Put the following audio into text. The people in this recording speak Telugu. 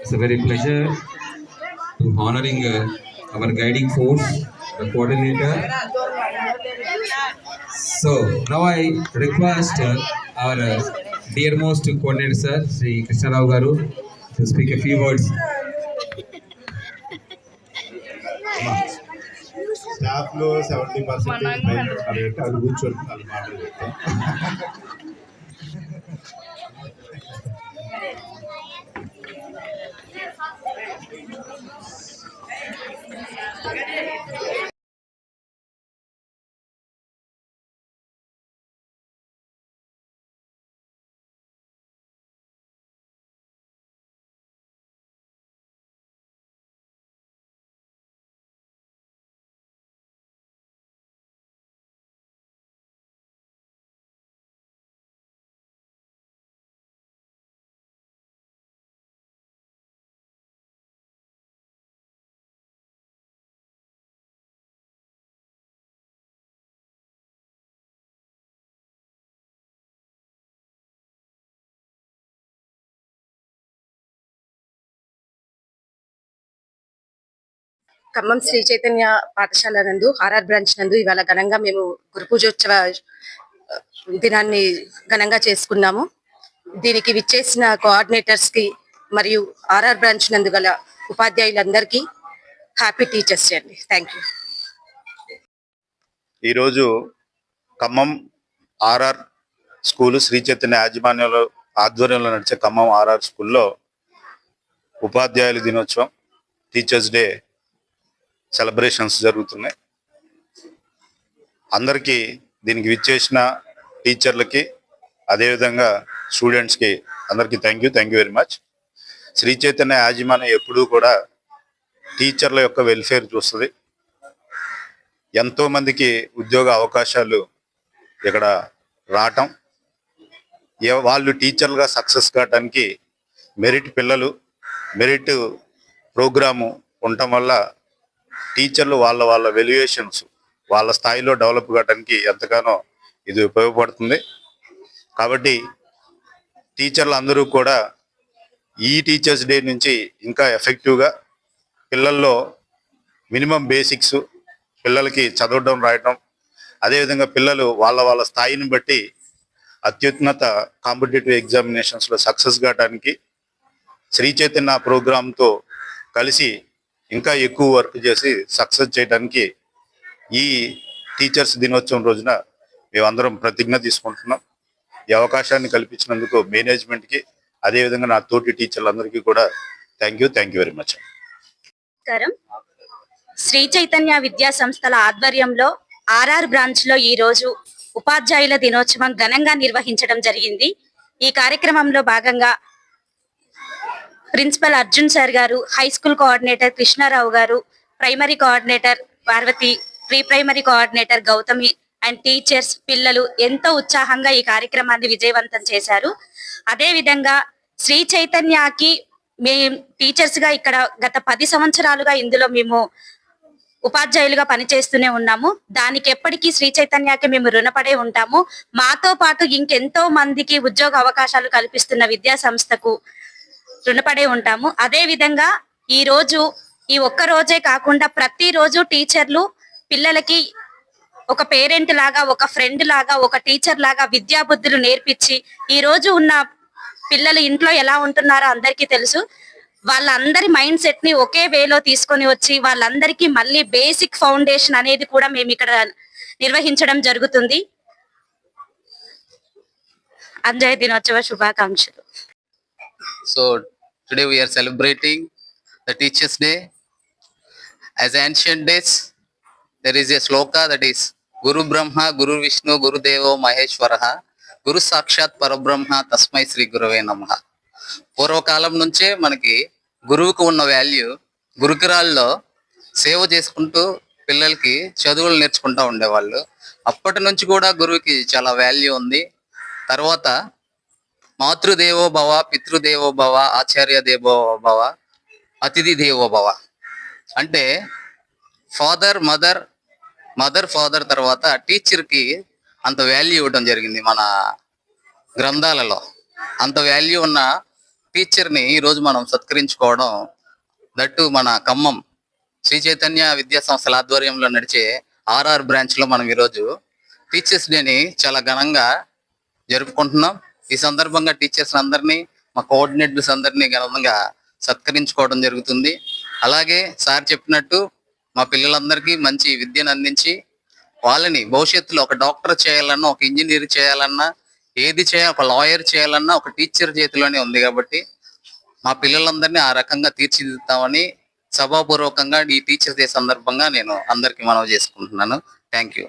It's a very pleasure to honoring our guiding force, the coordinator. So now I request our dearmost coordinator sir, Sri Krishna Rao Garu, to speak a few words. Staff లో 70% అది కూర్చొని వాళ్ళు మాటలు చెప్తాం. ఖమ్మం శ్రీ చైతన్య పాఠశాల నందు ఆర్ఆర్ బ్రాంచ్ నందు ఇవాళ ఘనంగా మేము గురు పూజోత్సవ దినాన్ని ఘనంగా చేసుకున్నాము. దీనికి విచ్చేసిన కోఆర్డినేటర్స్ కి మరియు ఆర్ఆర్ బ్రాంచ్ నందు గల ఉపాధ్యాయులందరికీ హ్యాపీ టీచర్స్ డే అండి. Thank you. ఈరోజు ఖమ్మం ఆర్ఆర్ స్కూల్ శ్రీ చైతన్య యాజమాన్యంలో ఆధ్వర్యంలో నడిచే ఖమ్మం ఆర్ఆర్ స్కూల్లో ఉపాధ్యాయుల దినోత్సవం, టీచర్స్ డే సెలబ్రేషన్స్ జరుగుతున్నాయి. అందరికీ దీనికి విచ్చేసిన టీచర్లకి, అదేవిధంగా స్టూడెంట్స్కి అందరికీ thank you very much. Sri Chaitanya యాజమాన్యం ఎప్పుడూ కూడా టీచర్ల యొక్క వెల్ఫేర్ చూస్తుంది. ఎంతోమందికి ఉద్యోగ అవకాశాలు ఇక్కడ రావటం, వాళ్ళు టీచర్లుగా సక్సెస్ కావటానికి మెరిట్ పిల్లలు, మెరిట్ ప్రోగ్రాము ఉండటం వల్ల టీచర్లు వాళ్ళ వెల్యుయేషన్స్ వాళ్ళ స్థాయిలో డెవలప్ కావడానికి ఎంతగానో ఇది ఉపయోగపడుతుంది. కాబట్టి టీచర్లు అందరూ కూడా ఈ టీచర్స్ డే నుంచి ఇంకా ఎఫెక్టివ్గా పిల్లల్లో మినిమం బేసిక్స్, పిల్లలకి చదవడం రాయటం, అదేవిధంగా పిల్లలు వాళ్ళ స్థాయిని బట్టి అత్యున్నత కాంపిటేటివ్ ఎగ్జామినేషన్స్లో సక్సెస్ కావడానికి శ్రీ చైతన్య ప్రోగ్రాంతో కలిసి ఇంకా ఎక్కువ వర్క్ చేసి సక్సెస్ చేయడానికి ఈ టీచర్స్ దినోత్సవం రోజున మేమందరం ప్రతిజ్ఞ తీసుకుంటున్నాం. ఈ అవకాశాన్ని కల్పించినందుకు మేనేజ్మెంట్కి, అదేవిధంగా నా తోటి టీచర్లందరికీ కూడా thank you very much. Sri Chaitanya విద్యా సంస్థల ఆధ్వర్యంలో ఆర్ఆర్ బ్రాంచ్ లో ఈ రోజు ఉపాధ్యాయుల దినోత్సవం ఘనంగా నిర్వహించడం జరిగింది. ఈ కార్యక్రమంలో భాగంగా ప్రిన్సిపల్ అర్జున్ సార్ గారు, హై స్కూల్ కోఆర్డినేటర్ కృష్ణారావు గారు, primary coordinator Parvathi, pre primary coordinator Gautami and teachers, పిల్లలు ఎంతో ఉత్సాహంగా ఈ కార్యక్రమాన్ని విజయవంతం చేశారు. అదే విధంగా శ్రీ చైతన్యకి మేము టీచర్స్ గా ఇక్కడ గత 10 సంవత్సరాలుగా ఇందులో మేము ఉపాధ్యాయులుగా పనిచేస్తూనే ఉన్నాము. దానికి ఎప్పటికీ శ్రీ చైతన్యకి మేము రుణపడే ఉంటాము. మాతో పాటు ఇంకెంతో మందికి ఉద్యోగ అవకాశాలు కల్పిస్తున్న విద్యా సంస్థకు రుణపడే ఉంటాము. అదే విధంగా ఈ రోజు, ఈ ఒక్క రోజే కాకుండా ప్రతిరోజు టీచర్లు పిల్లలకి ఒక పేరెంట్ లాగా, ఒక ఫ్రెండ్ లాగా, ఒక టీచర్ లాగా విద్యా బుద్ధులు నేర్పించి, ఈ రోజు ఉన్న పిల్లలు ఇంట్లో ఎలా ఉంటున్నారో అందరికీ తెలుసు. వాళ్ళందరి మైండ్ సెట్ ని ఒకే వేలో తీసుకొని వచ్చి వాళ్ళందరికీ మళ్ళీ బేసిక్ ఫౌండేషన్ అనేది కూడా మేము ఇక్కడ నిర్వహించడం జరుగుతుంది. అంజయ్ దినోత్సవ శుభాకాంక్షలు. So today we are celebrating the Teachers' Day. As ancient days, there is a sloka that is Guru Brahma, Guru Vishnu, Guru Devo Maheshwaraha, Guru Sakshat Parabrahma Tasmai Sri Gurave Namaha. పూర్వకాలం నుంచే మనకి గురువుకు ఉన్న వాల్యూ, గురుకురాల్లో సేవ చేసుకుంటూ పిల్లలకి చదువులు నేర్చుకుంటూ ఉండేవాళ్ళు. అప్పటి నుంచి కూడా గురువుకి చాలా వాల్యూ ఉంది. తర్వాత మాతృదేవో భవ, పితృదేవో భవ, ఆచార్య దేవో భవ, అతిథి దేవో భవ. అంటే ఫాదర్ ఫాదర్ తర్వాత టీచర్కి అంత వాల్యూ ఇవ్వడం జరిగింది మన గ్రంథాలలో. అంత వాల్యూ ఉన్న టీచర్ని ఈరోజు మనం సత్కరించుకోవడం, దట్టు మన ఖమ్మం శ్రీ చైతన్య విద్యా సంస్థల ఆధ్వర్యంలో నడిచే ఆర్ఆర్ బ్రాంచ్లో మనం ఈరోజు టీచర్స్ డేని చాలా ఘనంగా జరుపుకుంటున్నాం. ఈ సందర్భంగా టీచర్స్ అందరినీ, మా కోఆర్డినేటర్స్ అందరినీ ఘనంగా సత్కరించుకోవడం జరుగుతుంది. అలాగే సార్ చెప్పినట్టు మా పిల్లలందరికీ మంచి విద్యను అందించి వాళ్ళని భవిష్యత్తులో ఒక డాక్టర్ చేయాలన్నా, ఒక ఇంజనీర్ చేయాలన్నా, ఏది చేయాలి, ఒక లాయర్ చేయాలన్నా ఒక టీచర్ చేతిలోనే ఉంది. కాబట్టి మా పిల్లలందరినీ ఆ రకంగా తీర్చిదిద్దామని సభాపూర్వకంగా ఈ టీచర్స్ డే సందర్భంగా నేను అందరికీ మనవి చేసుకుంటున్నాను. Thank you.